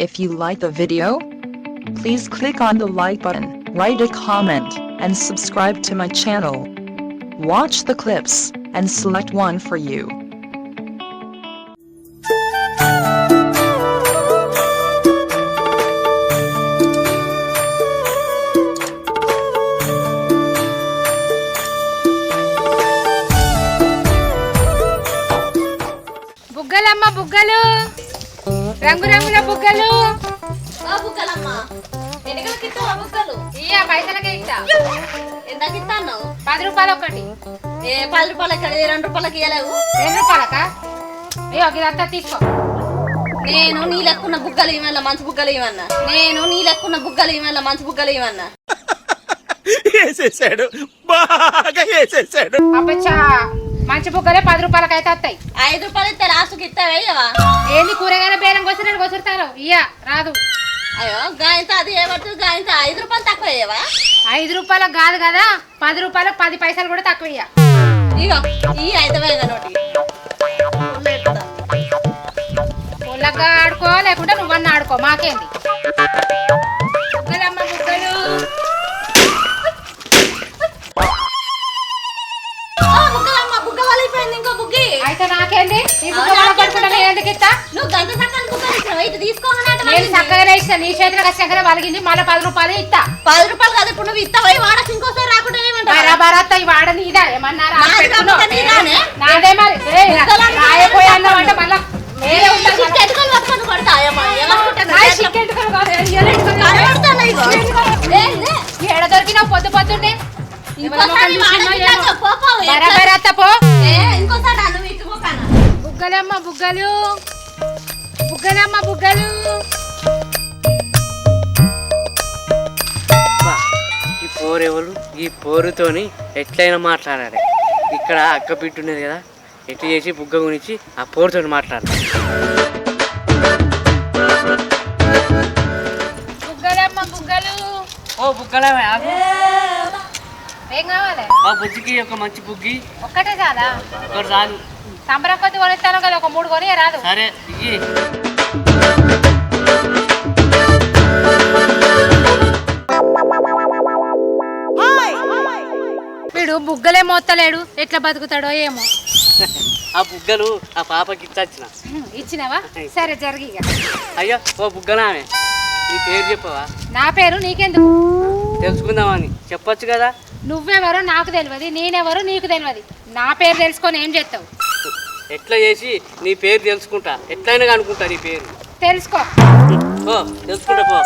If you like the video, please click on the like button, write a comment, and subscribe to my channel. Watch the clips and select one for you. బుగ్గలమ్మ బుగ్గలు రంగు రంగుల బుగ్గలు బుగ్గలమ్మ ఎన్నికలకి ఇస్తావా బుగ్గలు? ఇయ్య పైసలకే ఇస్తా. ఎంతకి ఇస్తాను? 10 రూపాయలు ఒకటి. 10 రూపాయలకి 2 రూపాయలకి ఇవ్వలేవు. 2 రూపాయలకా? అయ్యో ఇదంతా తీసుకో. నేను నీ లెక్కున్న బుగ్గలు ఇవ్వన్నా మంచి బుగ్గలు ఇవ్వన్నా. నేను నీ లెక్కున్న బుగ్గలు ఇవ్వన్నా మంచి బుగ్గలు ఇవ్వన్నా. వేసేసాడు, బాగా వేసేసాడు. అబ్బచ్చా మంచి బుగ్గలే 10 రూపాయలకి అయితే వస్తాయి. 5 రూపాయలు ఇస్తే లాస్ట్కి ఇస్తావేయవా? ఏంది కూరగాయల బేరం కొసినట్టు కొసురుతారు. ఇయ్య రాదు. అయ్యో గాయంతో అది ఏమవుతుంది? గాయంతో 5 రూపాయలు తక్కువ అయ్యేవా? 5 రూపాయలకు కాదు కదా, 10 రూపాయలకు 10 పైసలు కూడా తక్కువ ఇయ్య. ఇగో ఈ 5 వేల నోటి పొల్లగా ఆడుకో, లేకుంటే నువ్వన్నా ఆడుకో, మాకేంది. బుగ్గలమ్మ బుగ్గలు బుగ్గలమ్మ బుగ్గ వలిపోయింది. ఇంకో బుగ్గి అయితే నాకేంది? ఈ బుగ్గ పడుకుంటా ఎందుకు ఇస్తా? నువ్వు గంట సక్కని బుగ్గలు ఇచ్చినావు. ఇది తీసుకోమన్నట్టు నేను చక్కగానే ఇస్తా. నీ చేతిలో కష్టంగా వలిగింది, మళ్ళీ 10 రూపాయలు ఇస్తా. 10 రూపాయలు కాదు. ఇప్పుడు నువ్వు ఇస్తావా? వాడకి ఇంకోసారి రాకుండా బరాబరత్తా ఈ వాడ నీదా ఏమన్నారా? నీదానే? నాదే మరి. రాయపోయా అన్నావంటే మళ్ళా వేరే ఉంటుంది. చిక్కెట్టుకొని పట్టుకొని కొడతాయమ్మా. చిక్కెంటుకలు కాదు, ఏడ దొరికినావు పొద్దు పొద్దున్నే? బరాబరత్తా పో. ఇంకోసారి నువ్వు ఇట్టుకోకనా? బుగ్గలమ్మ బుగ్గలు బుగ్గలమ్మ బుగ్గలు. ఈ పోరెవరు? ఈ పోరుతోని ఎట్లయినా మాట్లాడాలి. ఇక్కడ అక్క బిడ్డ ఉన్నది కదా, ఎట్లా చేసి బుగ్గ గురించి ఆ పోరుతో మాట్లాడాలి. బుగ్గలమ్మ బుగ్గలు. ఓ బుగ్గలమే, ఏం కావాలి? ఆ బుజ్జికి ఒక మంచి బుగ్గి ఒక్కటే చాలా? ఒకటి చాలు. సంబరం కొద్ది కొనిస్తాను కదా, ఒక 3 కొని రాదు. సరే ఇయ్యి. వీడు బుగ్గలే మోత్తలేడు, ఎట్లా బతుకుతాడో ఏమో. ఆ బుగ్గలు ఆ పాపకి ఇచ్చొచ్చిన. ఇచ్చినావా? సరే జరిగి. అయ్యో ఓ బుగ్గనామే, నీ పేరు చెప్పవా? నా పేరు నీకెందుకు? తెలుసుకుందామని. చెప్పొచ్చు కదా. నువ్వెవరో నాకు తెలియదు, నేనెవరో నీకు తెలియదు. నా పేరు తెలుసుకొని ఏం చేస్తావు? ఎట్లా చేసి నీ పేరు తెలుసుకుంటా, ఎట్లయినా అనుకుంటా నీ పేరు. తెలుసుకో. ఓ తెలుసుకుంటా పో.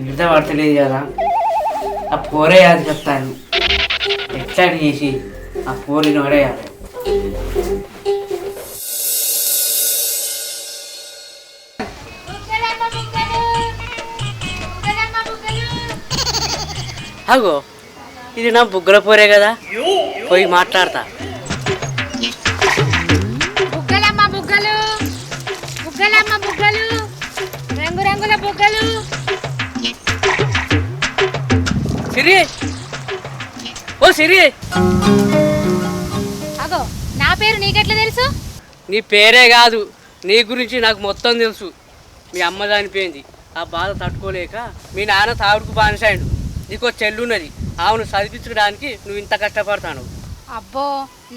మిగతా పడతలేదు కదా, ఆ పోరే అది చెప్తాను. ఎట్లా చేసి ఆ పోరిని పడేయాలి. అగో ఇది నా బుగ్గల పోరే కదా, పోయి మాట్లాడతా. బుగ్గలమ్మ బుగ్గలు బుగ్గలమ్మ బుగ్గలు రంగు రంగుల బుగ్గలు. సిరి, ఓ సిరి. అగో నా పేరు నీకెట్లా తెలుసు? నీ పేరే కాదు, నీ గురించి నాకు మొత్తం తెలుసు. మీ అమ్మ చనిపోయింది, ఆ బాధ తట్టుకోలేక మీ నాన్న తాగుడుకు బానిసాడు. నీకో చెల్లున్నది, ఆవును చదివించడానికి నువ్వు ఇంత కష్టపడతాను. అబ్బో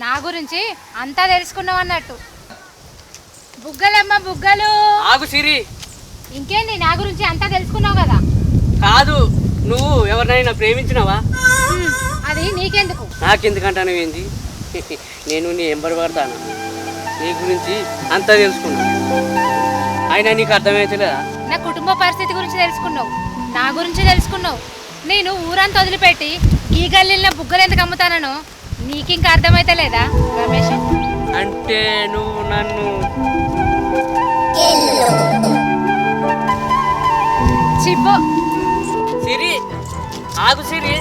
నా గురించి అంతా తెలుసుకున్నావు అన్నట్టు. బుగ్గలమ్మ బుగ్గలు. ఆగు సిరి. ఇంకేంది, నా గురించి అంతా తెలుసుకున్నావు కదా? కాదు, నువ్వు ఎవరినైనా ప్రేమించినావా? అది నీకెందుకు? నాకెందుకంటాను ఏంది? నేను నీ ఎంబడి పడతాను. నీ గురించి అంతా తెలుసుకున్నా, అయినా నీకు అర్థమవుతలేదా? నా కుటుంబ పరిస్థితి గురించి తెలుసుకున్నావు, నా గురించి తెలుసుకున్నావు. నేను ఊరంతా వదిలిపెట్టి ఈ గల్లీలో బుగ్గలు ఎందుకు అమ్ముతానో నీకింకా అర్థమైతలేదా రమేష్? అంటే నువ్వు నన్ను చిబ్బో. సిరి ఆగు సిరి.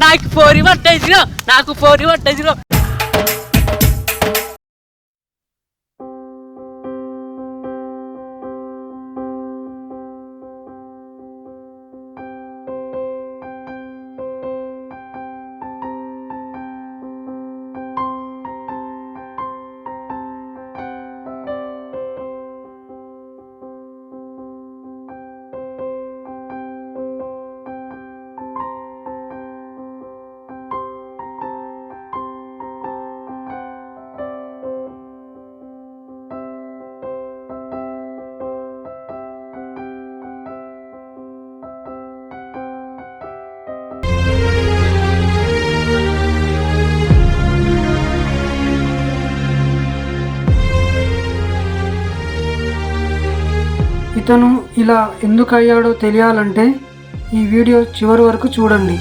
నాకు పోరి పట్టేసిరో, నాకు పోరి పట్టేసిరో. ఇతను ఇలా ఎందుకు అయ్యాడో తెలియాలంటే ఈ వీడియో చివరి వరకు చూడండి.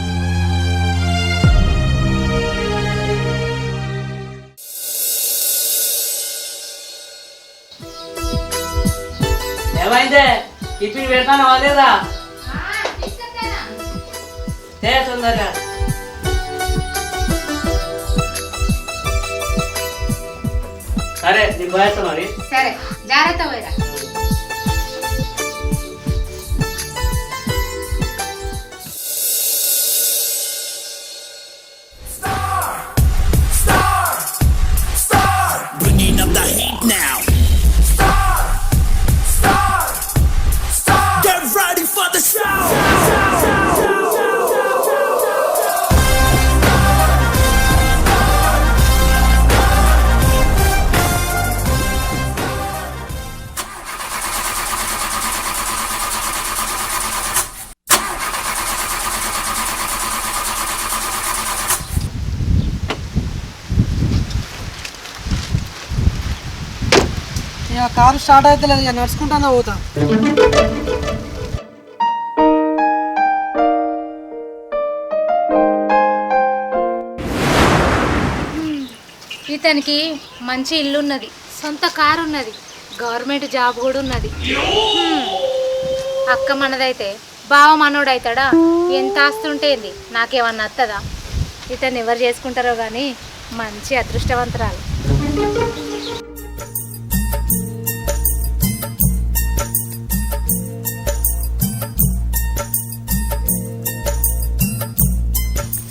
ఏమైందే టిఫిన్ పెడతాను వాళ్ళేదా తొందరగా. సరే నీకు పోయేస్తా మరి. సరే జాగ్రత్త పోయిరా. Bringing up the heat now. Get ready for the show. ఇక కారు స్టార్ట్ అయితే లేదు, ఇక నడుచుకుంటానే పోతా. ఇతనికి మంచి ఇల్లు ఉన్నది, సొంత కారు ఉన్నది, గవర్నమెంట్ జాబ్ కూడా ఉన్నది. అక్క మనదైతే బావ మనోడు అవుతాడా? ఎంత ఆస్తుంటేంది, నాకేమన్నా వస్తుందా? ఇతన్ని ఎవరు చేసుకుంటారో కానీ మంచి అదృష్టవంతురాలు.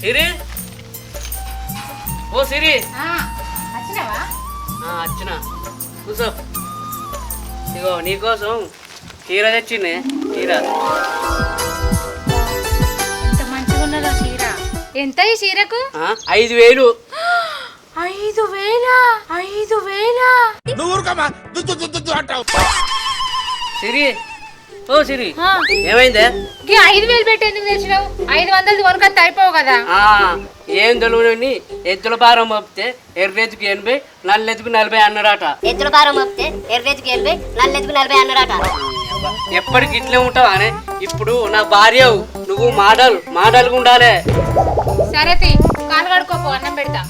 సిరి ఓ సిరి వచ్చినావా? వచ్చిన కూర్చో. ఇగో నీకోసం చీర తెచ్చిండే. చీర ఎంత మంచిగా ఉన్నదో చీర. ఎంత ఈ చీరకు? 5,000. 5,000? 5,000? నువ్వు ఊరుకోమా అంటావు. సిరి ఓ సిరి ఏమైందే? 5,000 పెట్టి ఎందుకు తెచ్చినావు? 500 కొనుక్కొస్తే అయిపోవు కదా. ఏం తెలుగుని ఎద్దుల భారం మోపితే ఎర్రెతుకు 80, నల్లెతుకు 40 అన్నారట. ఎద్దుల భారం మోపితే ఎర్రెతుకు 80, నల్లెతుకు 40 అన్నారట. ఎప్పటికి ఇట్లే ఉంటావా అనే? ఇప్పుడు నా భార్యవు, నువ్వు మాడలుగా ఉండాలి. సరే తీ, కాలు కడుకోపో, అన్నం పెడతా.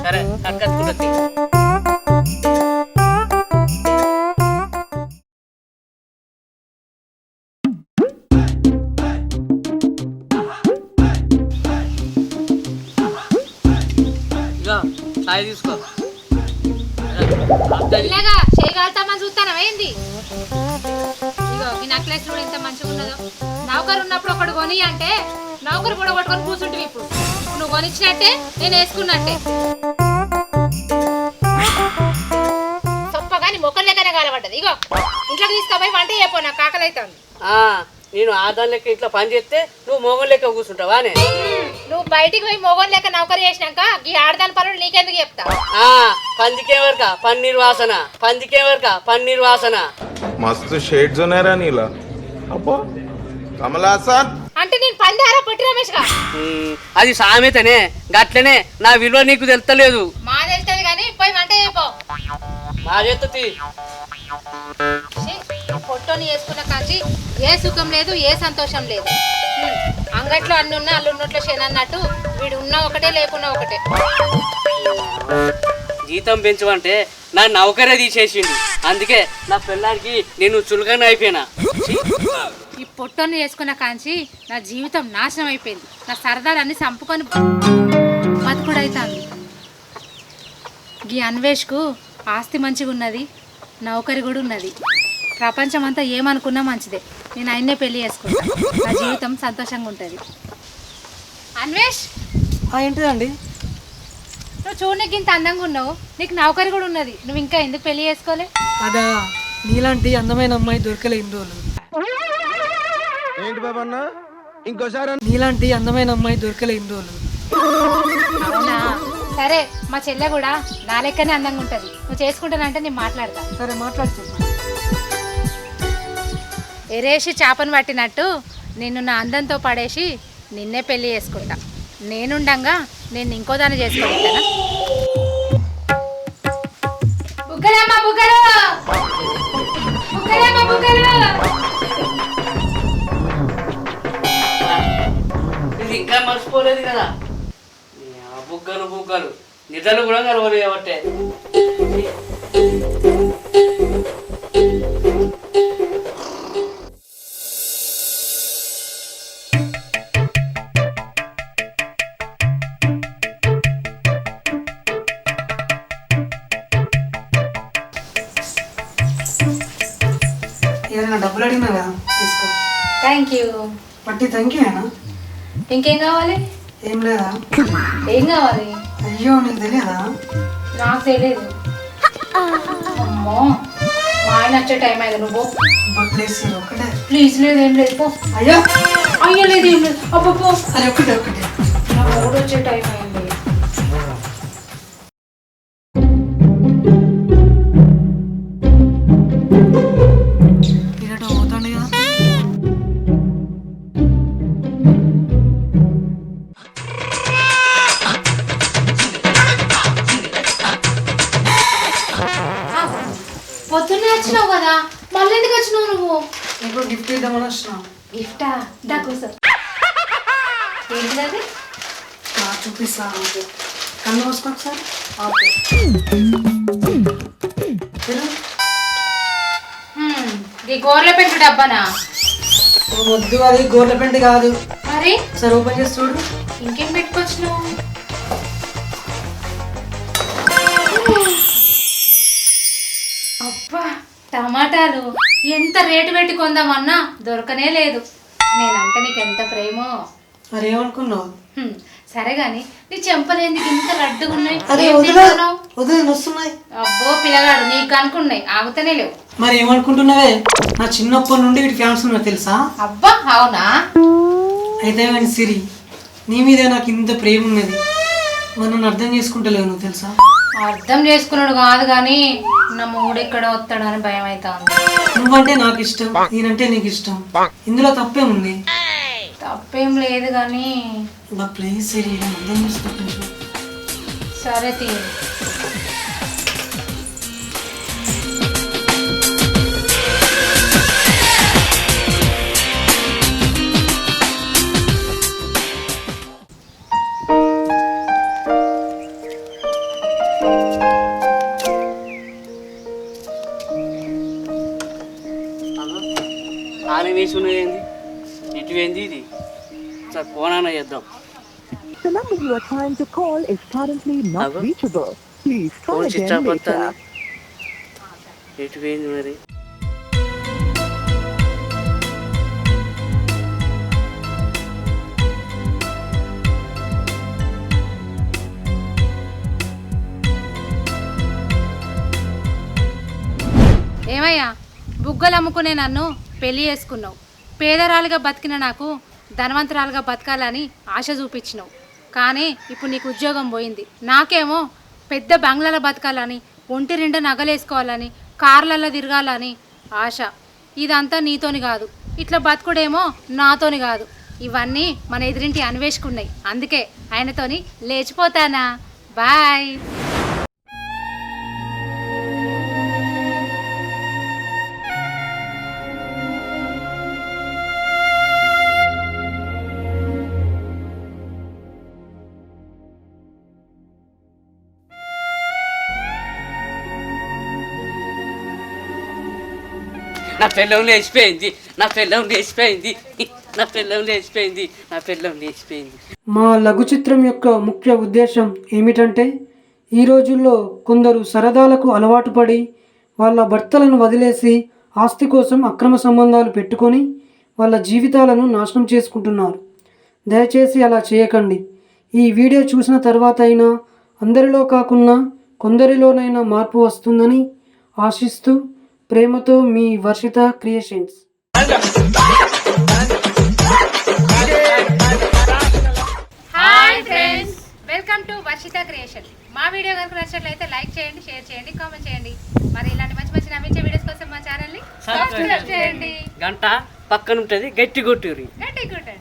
సరే కట్టుకుంటుంది. సాయి తీసుకో. ఇలాగా చేయగలుగుతామని చూస్తాను ఏంది? ఇగో ఈ నెక్లెస్ కూడా ఎంత మంచిగా ఉన్నదో. నౌకరు ఉన్నప్పుడు ఒకటి కొని అంటే నౌకరు కూడా పట్టుకొని కూర్చుంటివి. ఇప్పుడు నువ్వు కొనిచ్చినట్టే నేను వేసుకున్నట్టే. సొప్పగా నీ మొక్కలు లెక్కనే కాలబడ్డది. ఇగో ఇంట్లోకి తీసుకుపోయి వంట చేయపో, నాకు ఆకలి అవుతుంది. నేను ఆదాం లెక్క ఇట్లా పని చేస్తే నువ్వు మొగం లెక్క కూర్చుంటావా? నువ్వు బయటికి పోయి మొగం లెక్క నౌకరు చేసినాక ఈ ఆడదాని పనులు నీకెందుకు చెప్తా? పందికేవరక పన్నీర్ వాసన. मस्त शेड्स ఉన్నాయి రా నీలా. అబ్బో కమలాసన్ అంటే నేను పందారా పొట్టి రమేష్ గా? అది సామెతనే, గట్లనే నా విలువ నీకు తెలుస్తలేదు. మా తెలుస్తుంది కానీ పోయి వంట చేయపో. మా చేస్తుంది పొట్టోని వేసుకున్న కాంచి ఏ సుఖం లేదు, ఏ సంతోషం లేదు. అంగట్లో అన్ని ఉన్నా అల్లున్నట్లో శనన్నట్టు వీడు ఉన్నా ఒకటే లేకున్నా ఒకటే. జీతం పెంచమంటే నా నౌకరే తీసేసిండు. అందుకే నా పిల్లానికి నేను చులకన అయిపోయినా. ఈ పొట్టోని వేసుకున్న కాంచి నా జీవితం నాశనం అయిపోయింది. నా సరదాలన్నీ చంపుకొని బతుకుడైతాను. ఈ అన్వేష్కు ఆస్తి మంచిగా ఉన్నది, నౌకరి కూడా ఉన్నది. ప్రపంచం అంతా ఏమనుకున్నా మంచిదే. నేను ఆయన్నే పెళ్లి చేసుకుంటా, నా జీవితం సంతోషంగా ఉంటుంది. అన్వేష్ ఏంటిదండి? నువ్వు చూడనికి ఇంత అందంగా ఉన్నావు, నీకు నౌకరి కూడా ఉన్నది, నువ్వు ఇంకా ఎందుకు పెళ్లి చేసుకోలే? అదా, నీలాంటి అందమైన అమ్మాయి దొరకలే ఇన్ని రోజులు. ఏంటి బాబన్న ఇంకోసారి? నీలాంటి అందమైన అమ్మాయి దొరకలే ఇన్ని రోజులు. అవునా? సరే, మా చెల్లె కూడా నా లెక్కనే అందంగా ఉంటుంది. నువ్వు చేసుకుంటానంటే నేను మాట్లాడతా. సరే మాట్లాడుతున్నా. ఎరేసి చేపను పట్టినట్టు నిన్ను నా అందంతో పడేసి నిన్నే పెళ్లి చేసుకుంటా. నేనుండంగా నేను ఇంకో దాన్ని చేసుకుంటానా? బుగ్గలమ్మ బుగ్గలు, బుగ్గలమ్మ బుగ్గలు. మర్చిపోలేదు కదా బుగ్గలు బుగ్గలు నిద్రలు కూడా కలవలేదు కాబట్టి ఏదైనా డబ్బులు అడిగినా కదా తీసుకో. Thank you. పట్టి థ్యాంక్ యూ ఏనా? ఇంకేం కావాలి? ఏం లేదా? ఏం కావాలి? అయ్యో నీకు తెలియదా? నాకు తెలియదు. అమ్మో మా ఆయన వచ్చే టైం అయింది. నువ్వు ప్లీజ్ ఒకటే. ప్లీజ్ లేదు ఏం లేదు పో. అయ్యో అయ్యో లేదు ఏం లేదు అబ్బో. అరే ఒకటే ఒకటే. నా మూడు వచ్చే టైం అయింది. ఇరట పోతాండి కదా. పొద్దున్నే వచ్చినావు కదా మళ్ళీ ఎందుకు వచ్చినావు నువ్వు? ఇప్పుడు గిఫ్ట్ ఇద్దామని వచ్చినా. గిఫ్టా? దా కూర్చో. ఏంటిది? చూపిస్తా. కన్ను మూసుకో ఒకసారి. ఓకే. ఈ గోర్ల పెంకు డబ్బానా? వద్దు, అది గోర్ల పెంట కాదు. మరి సరే ఓపెన్ చేసి చూడు. ఇంకేం పెట్టుకొచ్చినావు? అబ్బా టమాటాలు ఎంత రేటు పెట్టి కొందామన్నా దొరకనే లేదు. నేనంటే నీకు ఎంత ప్రేమో. మరి ఏమనుకున్నావు? సరే గాని నీ చెంపలేంది ఇంత లడ్డుగా ఉన్నాయి? అరే ఏం వదిలే తింటున్నావు? వదిలే వస్తున్నాయి. అబ్బో పిల్లగాడు నీకు అనుకున్నాయి ఆగుతనే లేవు. మరి ఏమనుకుంటున్నావే? నా చిన్నప్పటి నుండి వీటి ఫ్యాన్స్ ఉన్నారు తెలుసా? అబ్బా అవునా? అయితే కానీ సిరి, నీ మీదే నాకు ఇంత ప్రేమ ఉన్నది. మరి నన్ను అర్థం చేసుకుంటలేవు నువ్వు తెలుసా? అర్థం చేసుకున్నాడు కాదు కానీ నా మూడు ఎక్కడ వస్తాడని భయం అవుతుంది. నువ్వంటే నాకు ఇష్టం, నేనంటే నీకు ఇష్టం. ఇందులో తప్పేముంది? తప్పేం లేదు కానీ ప్లీజ్ సిరి, నన్ను అర్థం చేసుకో. సరే తీ. ఆన వేసి ఉన్నది ఏంది ఇటు ఏంది ఇది సార్ ఫోన్ చేద్దాం The number you are trying to call is currently not Hello? reachable. Please try phone switch again of later. వస్తుంది ఎటు పోయింది మరి ఏమయ్యా బుగ్గలు అమ్ముకునే నన్ను పెళ్లి చేసుకున్నావు. పేదరాలుగా బతికిన నాకు ధనవంతరాలుగా బతకాలని ఆశ చూపించినావు. కానీ ఇప్పుడు నీకు ఉద్యోగం పోయింది. నాకేమో పెద్ద బంగ్లాలో బతకాలని, ఒంటి నిండా నగలేసుకోవాలని, కార్లలో తిరగాలని ఆశ. ఇదంతా నీతోని కాదు, ఇట్లా బతుకుడేమో నాతోని కాదు. ఇవన్నీ మన ఎదురింటి అన్వేషకున్నాయి. అందుకే ఆయనతోని లేచిపోతానా. బాయ్. నా పిల్లం లేచిపోయింది, నా పిల్లం లేచిపోయింది, నా పిల్లం లేచిపోయింది, నా పిల్లం లేచిపోయింది. మా లఘు చిత్రం యొక్క ముఖ్య ఉద్దేశం ఏమిటంటే, ఈ రోజుల్లో కొందరు సరదాలకు అలవాటు పడి వాళ్ళ భర్తలను వదిలేసి ఆస్తి కోసం అక్రమ సంబంధాలు పెట్టుకొని వాళ్ళ జీవితాలను నాశనం చేసుకుంటున్నారు. దయచేసి అలా చేయకండి. ఈ వీడియో చూసిన తర్వాత అయినా అందరిలో కాకుండా కొందరిలోనైనా మార్పు వస్తుందని ఆశిస్తూ ప్రేమతో మీ Varshitha creations. Hi friends, welcome to Varshitha creation. మా వీడియో కనుక నచ్చినట్లయితే లైక్ చేయండి, షేర్ చేయండి, కామెంట్ చేయండి. మరి ఇలాంటి మంచి మంచి నవ్వించే వీడియోస్ కోసం మా ఛానల్ని సబ్స్క్రైబ్ చేయండి. గంట పక్కన ఉంటుంది, గట్టి కొట్టుర్రి. గట్టి కొట్టండి.